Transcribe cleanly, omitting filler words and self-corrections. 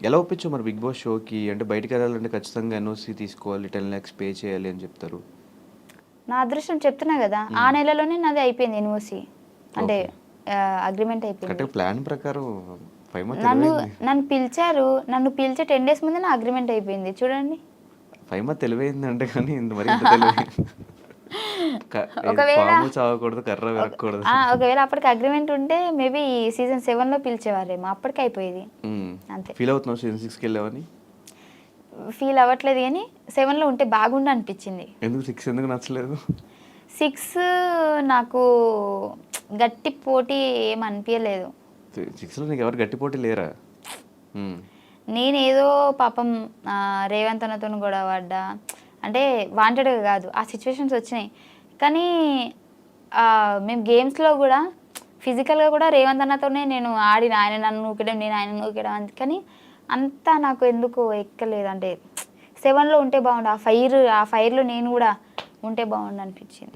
ఎలా ఒప్పించావు మరి big boss షోకి? అంటే బయటికెళ్ళాలంటే ఖచ్చితంగా ఎన్ఓసీ తీసుకోవాలి, 10 లాక్స్ పే చేయాలి అని చెప్తారు. నా అదృష్టం చెప్తున్నా కదా, ఆ నెలలోనే నాది అయిపోయింది ఎన్ఓసి, అంటే అగ్రిమెంట్ అయిపోయింది. అంటే ప్లాన్ ప్రకారం ఫైమా నన్ను తెలివైంది. నన్ను పిలిచారు, నన్ను పిలిచే 10 days ముందే నా అగ్రిమెంట్ అయిపోయింది చూడండి. ఫైమా తెలివైంది అంటే కానీ మరి ఇంత తెలివైంది. ఒకవేళ పాము చావకూడదు, కర్ర విరగకూడదు. ఒకవేళ అప్పటికి అగ్రిమెంట్ ఉంటే మేబీ సీజన్ 7లో పిలిచేవారేమో, అప్పటికి అయిపోయేది అంతే. ఫీల్ అవుతున్నావు సీజన్ 6కి వెళ్ళావని? ఫీల్ అవ్వట్లేదు కానీ 7లో ఉంటే బాగుండు అనిపించింది. ఎందుకు 6 ఎందుకు నచ్చలేదు? 6 నాకు గట్టి పోటీ ఏం అనిపించలేదు. 6లో నీకు ఎవరు గట్టి పోటీ లేరా? నేనేదో పాపం రేవంత్ అన్నతో గొడవ పడ్డా, అంటే వాంటెడ్గా కాదు, ఆ సిచ్యువేషన్స్ వచ్చినాయి. కానీ మేము గేమ్స్లో కూడా ఫిజికల్గా కూడా రేవంత్ అన్నతోనే నేను ఆడిన, ఆయన నన్ను నూకడం, నేను ఆయన నూకడం. కానీ అంతా నాకు ఎందుకు ఎక్కలేదు. అంటే 7లో ఉంటే బాగుండు, ఆ ఫైర్లో నేను కూడా ఉంటే బాగుండు అనిపించింది.